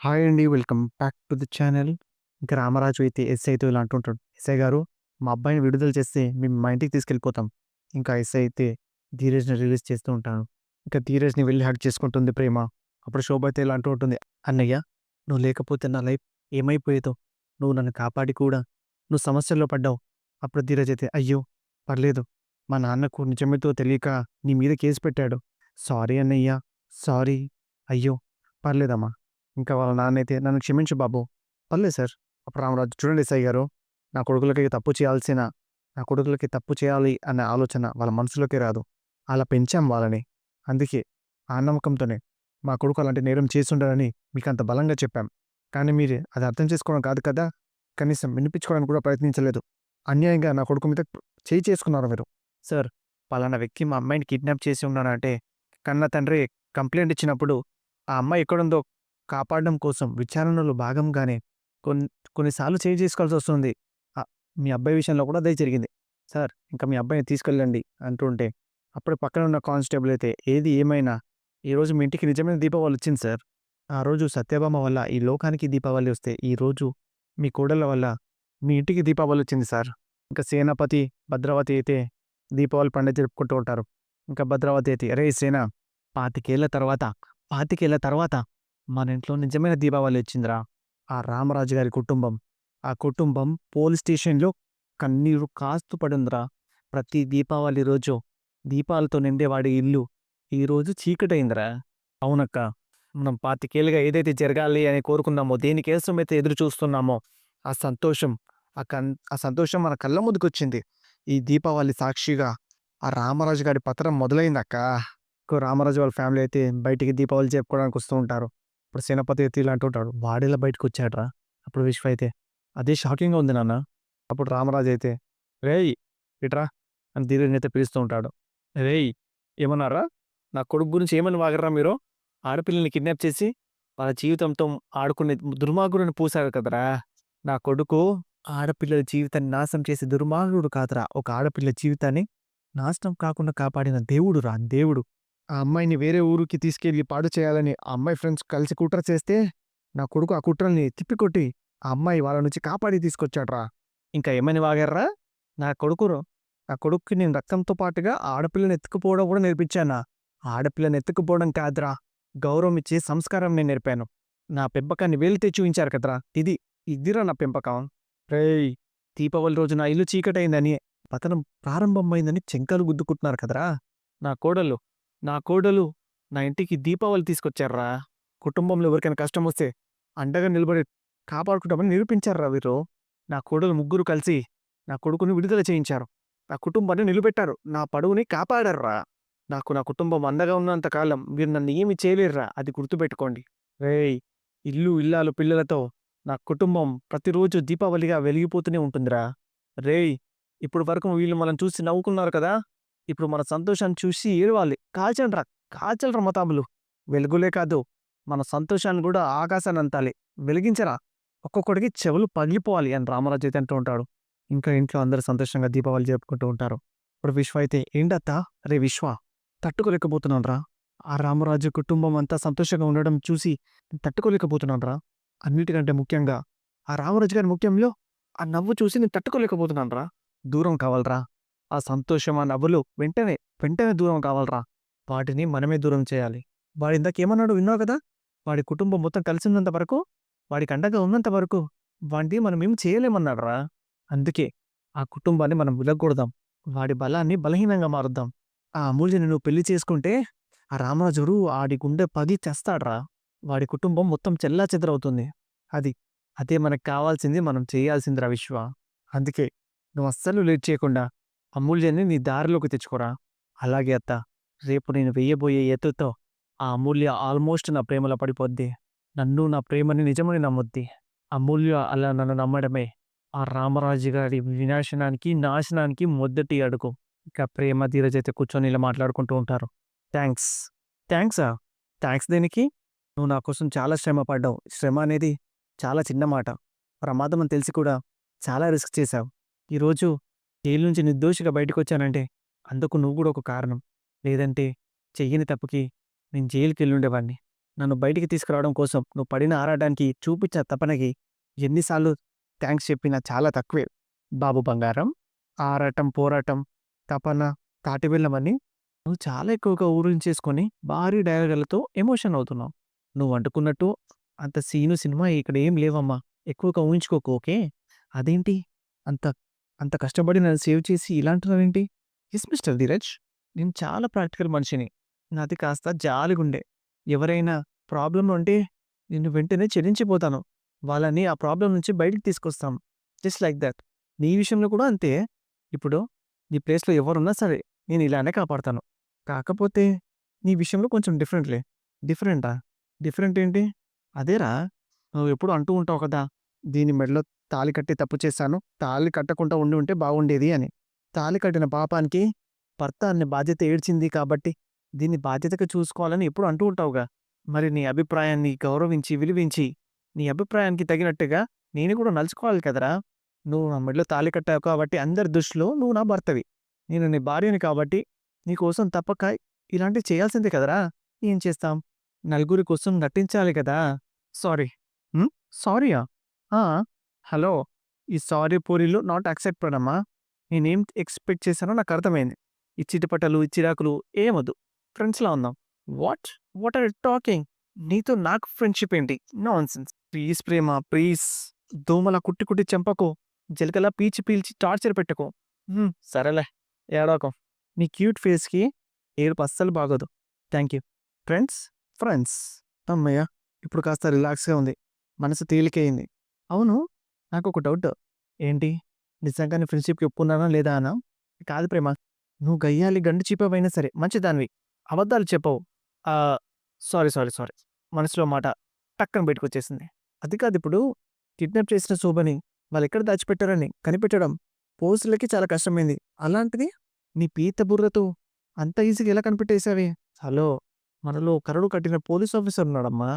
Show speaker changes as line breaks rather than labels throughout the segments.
Hi అండి. Welcome back to the channel. ఇంక రామరాజు అయితే ఎస్ఐ అయితే ఇలా అంటుంటాడు. "ఎస్ఐ గారు, మా అబ్బాయిని విడుదల చేస్తే మేము మా ఇంటికి తీసుకెళ్ళిపోతాం." ఇంకా ఎస్ఐ అయితే ధీరజ్‌ని రిలీజ్ చేస్తూ ఉంటాను. ఇంకా ధీరజ్‌ని వెళ్లి హగ్ చేసుకుంటుంది ప్రేమ. అప్పుడు శోభ అయితే ఇలా అంటూ ఉంటుంది. "అన్నయ్య, నువ్వు లేకపోతే నా లైఫ్ ఏమైపోయేదో. నువ్వు నన్ను కాపాడి కూడా నువ్వు సమస్యల్లో పడ్డావు." అప్పుడు ధీరజ్ అయితే, "అయ్యో! పర్లేదు. మా నాన్నకు నిజమేంటో తెలియక నీ మీద కేస్ పెట్టాడు. సారీ అన్నయ్య. సారీ. అయ్యో! పర్లేదమ్మా." ఇంకా వాళ్ళ నాన్నయితే, "నన్ను క్షమించు బాబు." "పర్లేదు సార్." అప్పుడు రామరాజు, "చూడండి ఎస్ఐ గారు, నా కొడుకులకి తప్పు చేయాలి అనే ఆలోచన వాళ్ళ మనసులోకే రాదు. అలా పెంచాం వాళ్ళని. అందుకే ఆ నమ్మకంతోనే మా కొడుకు అలాంటి నేరం చేసుండడని మీకంత బలంగా చెప్పాం. కానీ మీరు అది అర్థం చేసుకోవడం కాదు కదా! కనీసం వినిపించుకోవడానికి కూడా ప్రయత్నించలేదు. అన్యాయంగా నా కొడుకు మీద చేయి చేసుకున్నారు మీరు." "సార్, పలానా వ్యక్తి మా అమ్మాయిని కిడ్నాప్ చేసి ఉన్నాడంటే కన్న తండ్రి కంప్లెయింట్ ఇచ్చినప్పుడు ఆ అమ్మాయి ఎక్కడుందో కాపాడడం కోసం విచారణలో భాగంగానే కొన్ కొన్నిసార్లు చేంజ్ చేసుకోవాల్సొస్తుంది. ఆహ్, మీ అబ్బాయి విషయంలో కూడా అదే జరిగింది. సార్, ఇంక మీ అబ్బాయిని తీసుకెళ్ళండి" అంటుంటే, అప్పుడే పక్కన ఉన్న కానిస్టేబుల్ అయితే, "ఏది ఏమైనా ఈరోజు మీ ఇంటికి నిజమైన దీపావళి వచ్చింది సార్. ఆ రోజు సత్యభామ వల్ల ఈ లోకానికి దీపావళి వస్తే, ఈరోజు మీ కోడళ్ళ వల్ల మీ ఇంటికి దీపావళి వచ్చింది సార్." ఇంకా సేనాపతి, భద్రావతి అయితే దీపావళి పండుగ జరుపుకుంటూ ఉంటారు. ఇంకా భద్రావతి అయితే, "అరేయ్ సేన, 25 తర్వాత 25 తర్వాత మన ఇంట్లో నిజమైన దీపావళి వచ్చిందిరా. ఆ రామరాజు గారి కుటుంబం, ఆ కుటుంబం పోలీస్ స్టేషన్‌లో కన్నీరు కాస్తూ పడుందిరా. ప్రతి దీపావళి రోజు దీపాలతో నిండేవాడి ఇల్లు ఈరోజు చీకటయిందిరా. అవునక్క, మనం 25 ఏదైతే జరగాలి అని కోరుకున్నామో, దేనికోసమైతే ఎదురు చూస్తున్నామో, ఆ సంతోషం ఆ సంతోషం మన కళ్ళ ముందుకొచ్చింది. ఈ దీపావళి సాక్షిగా ఆ రామరాజు గారి పతనం మొదలైందక్కా." రామరాజు వాళ్ళ ఫ్యామిలీ అయితే బయటికి దీపావళి జరుపుకోవడానికి వస్తూ ఉంటారు. ఇప్పుడు సేనాపతి అయితే ఇలా అంటుంటాడు. "వాడెలా బయటకొచ్చాడురా?" అప్పుడు విశ్వ అయితే, "అదే షాకింగ్‌గా ఉంది నాన్న." అప్పుడు రామరాజు అయితే, "రేయ్! ఇట్రా" అని ధీరజ్‌ని అయితే పిలుస్తూ ఉంటాడు. "రేయ్! ఏమన్నారా? నా కొడుకు గురించి ఏమని వాగారురా మీరు? ఆడపిల్లల్ని కిడ్నాప్ చేసి వాళ్ళ జీవితంతో ఆడుకునే దుర్మార్గుడిని పూసారు కదరా! నా కొడుకు ఆడపిల్లల జీవితాన్ని నాశనం చేసే దుర్మార్గుడు కాదురా! ఒక ఆడపిల్ల జీవితాన్ని నాశనం కాకుండా కాపాడిన దేవుడురా దేవుడు. ఆ అమ్మాయిని వేరే ఊరికి తీసుకెళ్ళి పాడు చేయాలని ఆ అమ్మాయి ఫ్రెండ్స్ కలిసి కుట్ర చేస్తే, నా కొడుకు ఆ కుట్రల్ని తిప్పికొట్టి, ఆ అమ్మాయి వాళ్ళ నుంచి కాపాడి తీసుకొచ్చాడురా. ఇంకా ఏమని వాగారురా? నా కొడుకురు నా కొడుక్కి నేను రక్తంతో పాటుగా ఆ ఆడపిల్లని ఎత్తుకుపోవడం కూడా నేర్పించానా? ఆ ఆడపిల్లని ఎత్తుకుపోవడం కాదురా, గౌరవం ఇచ్చే సంస్కారం నేను నేర్పాను. నా పెంపకాన్ని వేలితో చూయించారు కదరా! ఇదిరా నా పెంపకం. రేయ్! దీపావళి రోజు నా ఇల్లు చీకటయిందని, పతనం ప్రారంభమైందని చెంకలు గుద్దుకుంటున్నారు కదరా! నా కోడలు నా కోడలు నా ఇంటికి దీపావళి తీసుకొచ్చార్రా. కుటుంబంలో ఎవరికైనా కష్టమొస్తే అండగా నిలబడి కాపాడుకుంటామని నిరూపించారురా వీరు. నా కోడలు ముగ్గురు కలిసి నా కొడుకుని విడుదల చేయించారు. నా కుటుంబాన్ని నిలబెట్టారు. నా పరువుని కాపాడారురా. నా కుటుంబం అండగా ఉన్నంత కాలం మీరు నన్ను ఏమి చేయలేరురా. అది గుర్తుపెట్టుకోండి. రేయ్! ఇల్లు, ఇల్లాలు, పిల్లలతో నా కుటుంబం ప్రతిరోజు దీపావళిగా వెలిగిపోతూనే ఉంటుందిరా. రేయ్! ఇప్పటి వరకు వీళ్ళు మనల్ని చూసి నవ్వుకున్నారు కదా! ఇప్పుడు మన సంతోషాన్ని చూసి ఏడవాలి. కాల్చండ్రా, కాల్చండ్రా మతాబులు. వెలుగులే కాదు, మన సంతోషాన్ని గూడా ఆకాశాన్నంతాలి. వెలిగించరా. ఒక్కొక్కడికి చెవులు పగిలిపోవాలి అని రామరాజు అయితే అంటూ ఉంటాడు. ఇంకా ఇంట్లో అందరూ సంతోషంగా దీపావళి జరుపుకుంటూ ఉంటారు. ఇప్పుడు విశ్వ అయితే, "ఏంటత్తా? అరే విశ్వ, తట్టుకోలేకపోతున్నానురా. ఆ రామరాజు కుటుంబం అంతా సంతోషంగా ఉండడం చూసి తట్టుకోలేకపోతున్నానురా. అన్నిటికంటే ముఖ్యంగా ఆ రామరాజు గారి ముఖ్యంలో ఆ నవ్వు చూసి నేను తట్టుకోలేకపోతున్నానురా. దూరం కావాలిరా. ఆ సంతోషం, ఆ నవ్వులు వెంటనే దూరం కావాలిరా. వాటిని మనమే దూరం చేయాలి. వాడిందాకేమన్నాడో విన్నావు కదా! వాడి కుటుంబం మొత్తం కలిసున్నంత వరకు, వాడికి అండగా ఉన్నంత వరకు వాడిని మనమేం చేయలేమన్నాడురా. అందుకే ఆ కుటుంబాన్ని మనం విడగొడదాం. వాడి బలాన్ని బలహీనంగా మారుద్దాం. ఆ అమూల్యని నువ్వు పెళ్లి చేసుకుంటే ఆ రామరాజుడు ఆడి గుండె పగి చస్తాడురా. వాడి కుటుంబం మొత్తం చెల్లాచెదరవుతుంది. అది అదే మనకు కావాల్సింది, మనం చేయాల్సిందిరా విశ్వ. అందుకే నువ్వస్సలు లేట్ చేయకుండా అమూల్యని నీ దారిలోకి తెచ్చుకోరా." "అలాగే అత్తా. రేపు నేను వెయ్యబోయే ఎత్తుతో ఆ అమూల్య ఆల్మోస్ట్ నా ప్రేమలో పడిపోద్ది. నన్ను, నా ప్రేమని నిజమని నమ్ముద్ది. అమూల్య అలా నన్ను నమ్మడమే ఆ రామరాజు గారి వినాశనానికి, నాశనానికి మొదటి అడుగు." ఇక ప్రేమ, ధీరజ్ అయితే కూర్చొని ఇలా మాట్లాడుకుంటూ ఉంటారు. "థాంక్స్." "థాంక్సా? థాంక్స్ దేనికి? నువ్వు నా కోసం చాలా శ్రమ పడ్డావు. శ్రమ అనేది చాలా చిన్న మాట. ప్రమాదం అని తెలిసి కూడా చాలా రిస్క్ చేశావు. ఈరోజు జైలు నుంచి నిర్దోషిగా బయటకొచ్చానంటే అందుకు నువ్వు గూడా ఒక కారణం. లేదంటే చెయ్యని తప్పుకి నేను జైలుకెళ్ళుండేవాడిని. నన్ను బయటికి తీసుకురావడం కోసం నువ్వు పడిన ఆరాటానికి, చూపించిన తపనకి ఎన్నిసార్లు థాంక్స్ చెప్పినా చాలా తక్కువే. బాబు బంగారం, ఆరాటం, పోరాటం, తపన, తాటిబెల్లమని నువ్వు చాలా ఎక్కువగా ఊరించేసుకొని భారీ డైలాగులతో ఎమోషన్ అవుతున్నావు. నువ్వు అనుకున్నట్టు అంత సీను సినిమా ఇక్కడ ఏం లేవమ్మా. ఎక్కువగా ఊహించుకోకు ఓకే? అదేంటి అంత అంత కష్టపడి నన్ను సేవ్ చేసి ఇలా అంటున్నావేంటి? Yes mister Dheeraj. నేను చాలా ప్రాక్టికల్ మనిషిని. నాది కాస్త జాలిగుండె. ఎవరైనా ప్రాబ్లమ్‌లో ఉంటే నేను వెంటనే చెల్లించిపోతాను. వాళ్ళని ఆ ప్రాబ్లమ్ నుంచి బయటికి తీసుకొస్తాం. Just like that. నీ విషయంలో కూడా అంతే. ఇప్పుడు నీ ప్లేస్‌లో ఎవరున్నా సరే నేను ఇలానే కాపాడతాను. కాకపోతే నీ విషయంలో కొంచెం డిఫరెంట్‌లే. డిఫరెంటా? డిఫరెంట్ ఏంటి? అదేరా నువ్వెప్పుడూ అంటూ ఉంటావు కదా! దీని మెడలో తాళి కట్టి తప్పు చేశాను. తాళి కట్టకుండా ఉండి ఉంటే బాగుండేది అని. తాళి కట్టిన పాపానికి భర్త అనే బాధ్యత ఏడ్చింది కాబట్టి దీన్ని బాధ్యతగా చూసుకోవాలని ఎప్పుడూ అంటూ ఉంటావుగా. మరి నీ అభిప్రాయాన్ని గౌరవించి, విలువించి, నీ అభిప్రాయానికి తగినట్టుగా నేను కూడా నడుచుకోవాలి కదరా! నువ్వు నా మెడలో తాళి కట్టావు కాబట్టి అందరి దృష్టిలో నువ్వు నా భర్తవి. నేను నీ భార్యని కాబట్టి నీకోసం తప్పక ఇలాంటివి చేయాల్సిందే కదరా! ఏం చేస్తాం? నలుగురి కోసం నటించాలి కదా! సారీ. హ్మ్. సారీయా? ఆ! హలో! ఈ సారీ పూరీలు నాట్ యాక్సెప్టెడ్ అమ్మా. నేనేం ఎక్స్‌పెక్ట్ చేశానో నాకర్థమైంది. ఈ చిటపటలు, ఈ చిరాకులు ఏమొద్దు. ఫ్రెండ్స్‌లా ఉందాం. What? What are you talking? నీతో నాకు ఫ్రెండ్‌షిప్ ఏంటి? నాన్‌సెన్స్. Please Prema please. దోమలా కుట్టి కుట్టి చంపకు. జలగలా పీల్చి పీల్చి టార్చర్ పెట్టకు. సరేలే ఏడవకు. నీ క్యూట్ ఫేస్‌కి ఏడుపు అస్సలు బాగోదు. Thank you. ఫ్రెండ్స్? ఫ్రెండ్స్. హమ్మయ్య! ఇప్పుడు కాస్త రిలాక్స్‌గా ఉంది. మనసు తేలికయింది. అవును నాకొక డౌట్. ఏంటి? నిజంగానే ఫ్రెండ్‌షిప్‌కి ఒప్పుకున్నానా లేదా అనా? కాదు ప్రేమ. నువ్వు గయ్యాళి గండు చీపవైనా సరే మంచిదానివి. అబద్ధాలు చెప్పవు. ఆహ్, సారీ. మనసులో మాట టక్కన బయటకొచ్చేసింది. అది కాదిప్పుడు కిడ్నాప్ చేసిన శోభని వాళ్ళెక్కడ దాచిపెట్టారని కనిపెట్టడం పోలీసులకి చాలా కష్టమైంది. అలాంటిది నీ పీత బుర్రతో అంత ఈజీగా ఎలా కనిపెట్టేశావే? హలో! మనలో కరడు కట్టిన పోలీస్ ఆఫీసర్ ఉన్నాడమ్మా.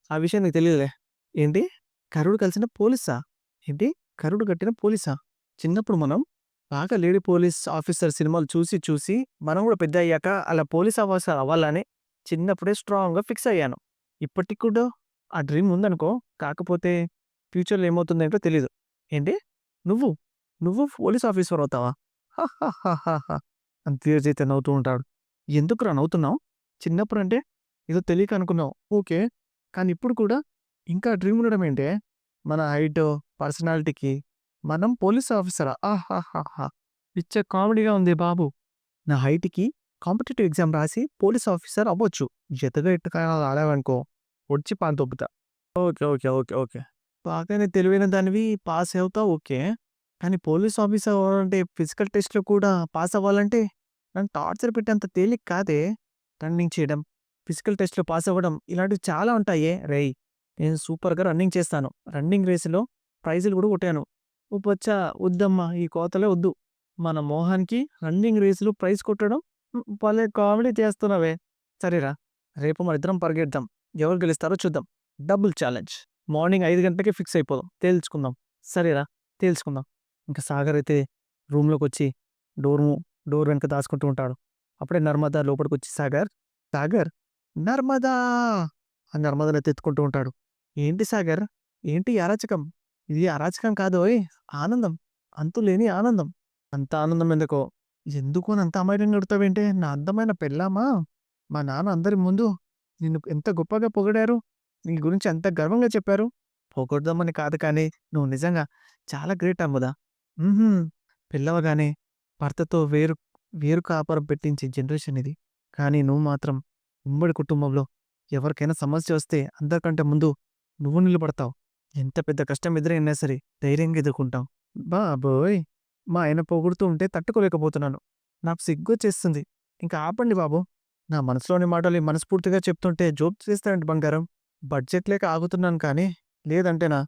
ఆ విషయం నీకు తెలీదులే. ఏంటి? కరుడు కలిసిన పోలీసా? ఏంటి? కరుడు కట్టిన పోలీసా? చిన్నప్పుడు మనం బాగా లేడీ పోలీస్ ఆఫీసర్ సినిమాలు చూసి చూసి మనం గూడా పెద్దయ్యాక అలా పోలీస్ ఆఫీసర్ అవ్వాలని చిన్నప్పుడే స్ట్రాంగ్‌గా ఫిక్స్ అయ్యాను. ఇప్పటికి కూడా ఆ డ్రీమ్ ఉందనుకో. కాకపోతే ఫ్యూచర్‌లో ఏమవుతుందేంటో తెలీదు. ఏంటి? నువ్వు? నువ్వు పోలీస్ ఆఫీసర్ అవుతావా? హాహాహాహాహా! అని ధీరజ్ అయితే నవ్వుతూ ఉంటాడు. ఎందుకురా నవ్వుతున్నావు? చిన్నప్పుడంటే ఏదో తెలియక అనుకున్నావు. ఓకే. కానీ ఇప్పుడు కూడా ఇంకా డ్రీమ్ ఉండడం ఏంటే? మన హైటు, పర్సనాలిటీకి మనం పోలీస్ ఆఫీసరా? ఆహాహాహా! పిచ్చ కామెడీగా ఉంది బాబు. నా హైట్‌కి కాంపిటీటివ్ ఎగ్జామ్ రాసి పోలీస్ ఆఫీసర్ అవ్వచ్చు. ఎత్తుగా ఎట్టుకాయ ఆడావనుకో ఒడిచి పాలు దొబ్బుతా. ఓకే. బాగానే తెలివైన దానివి పాస్ అవుతావు ఓకే. కానీ పోలీస్ ఆఫీసర్ అవ్వాలంటే ఫిజికల్ టెస్ట్‌లో కూడా పాస్ అవ్వాలంటే నన్ను టార్చర్ పెట్టేంత తేలిక కాదే. రన్నింగ్ చేయడం, ఫిజికల్ టెస్ట్‌లో పాస్ అవ్వడం ఇలాంటివి చాలా ఉంటాయే. రేయ్! నేను సూపర్‌గా రన్నింగ్ చేస్తాను. రన్నింగ్ రేస్‌లో ప్రైజులు కూడా కొట్టాను. ఓ బచ్చా వద్దమ్మా ఈ కోతలే వద్దు. మన మోహన్‌కి రన్నింగ్ రేస్‌లో ప్రైజ్ కొట్టడం భలే కామెడీ చేస్తున్నావే. సరేరా రేపు మనిద్దరం పరిగెడదాం. ఎవరు గెలుస్తారో చూద్దాం. Double challenge. మార్నింగ్ 5 గంటలకే ఫిక్స్ అయిపోదాం. తేల్చుకుందాం. సరేరా తేల్చుకుందాం. ఇంక సాగర్ అయితే రూమ్‌లోకొచ్చి డోరు డోర్ వెనక దాసుకుంటూ ఉంటాడు. అప్పుడే నర్మదా లోపలికొచ్చి సాగర్, సాగర్ నర్మదా! ఆ నర్మదానెత్తి ఎత్తుకుంటూ ఉంటాడు. ఏంటి సాగర్? ఏంటి ఈ అరాచకం? ఇది అరాచకం కాదోయ్! ఆనందం. అంతులేని ఆనందం. అంత ఆనందం ఎందుకో? ఎందుకు అంత అమాయకంగా అడుగుతావేంటే? నా అందమైన పెళ్ళామా? మా నాన్న అందరి ముందు నిన్ను ఎంత గొప్పగా పొగిడారు. నీ గురించి ఎంత గర్వంగా చెప్పారు. పొగడ్దామని కాదు కానీ నువ్వు నిజంగా చాలా గ్రేట్ అమ్ముదా. హుహు. పెళ్ళవగానే భర్తతో వేరు వేరు కాపురం పెట్టించే జనరేషన్ ఇది. కానీ నువ్వు మాత్రం ఉమ్మడి కుటుంబంలో ఎవరికైనా సమస్య వస్తే అందరికంటే ముందు నువ్వు నిలబడతావు. ఎంత పెద్ద కష్టం ఎదురైనా సరే ధైర్యంగా ఎదుర్కొంటావు. బాబోయ్! మా ఆయన పొగుడుతూ ఉంటే తట్టుకోలేకపోతున్నాను. నాకు సిగ్గొచ్చేస్తుంది. ఇంక ఆపండి బాబు. నా మనసులోని మాటలు మనస్ఫూర్తిగా చెప్తుంటే జోక్ చేస్తావేంటి బంగారం? బడ్జెట్ లేక ఆగుతున్నాను కానీ లేదంటేనా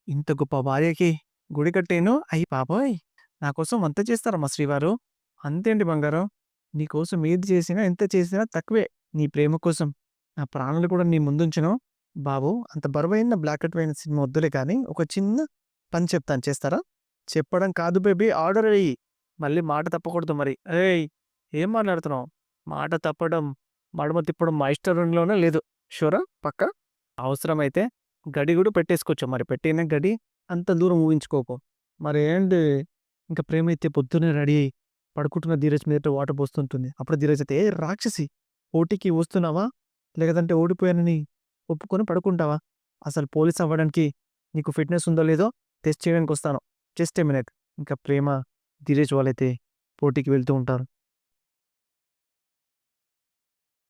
ఇంత గొప్ప భార్యకి గుడి కట్టేను అయ్య బాబోయ్! నా కోసం వంట చేస్తారమ్మా శ్రీవారు. అంతేంటి బంగారం. నీకోసం ఏది చేసినా, ఎంత చేసినా తక్కువే. నీ ప్రేమ కోసం నా ప్రాణాలు కూడా నీ ముందుంచను. బాబు అంత బరువైన బ్లాక్ అండ్ వైట్ సినిమా వద్దులే కానీ ఒక చిన్న పని చెప్తాను చేస్తారా? చెప్పడం కాదు బేబీ ఆర్డర్ ఎయ్యి. మళ్ళీ మాట తప్పకూడదు మరి. ఏయ్! ఏం మాట్లాడుతున్నావు? మాట తప్పడం, మడమ తిప్పడం మా ఇష్టంలోనే లేదు. షూరా? పక్కా? అవసరమైతే గడి గూడా పెట్టేసుకోవచ్చు. మరి పెట్టిన గడి అంత దూరం ఊహించుకోకు. మరి ఏంటి ఇంక ప్రేమైతే పొద్దున్నే రెడీ అయ్యి పడుకుంటున్న ధీరజ్ మీదట వాటర్ పోస్తుంటుంది. అప్పుడు ధీరజ్ అయితే, "ఏ రాక్షసి! పోటీకి వస్తున్నావా? లేదంటే ఓడిపోయానని ఒప్పుకొని పడుకుంటావా? అసలు పోలీస్ అవ్వడానికి నీకు ఫిట్‌నెస్ ఉందో లేదో టెస్ట్ చేయడానికొస్తాను. Just a minute." ఇంకా ప్రేమ, ధీరజ్ వాళ్ళైతే పోటీకి వెళ్తూ ఉంటారు.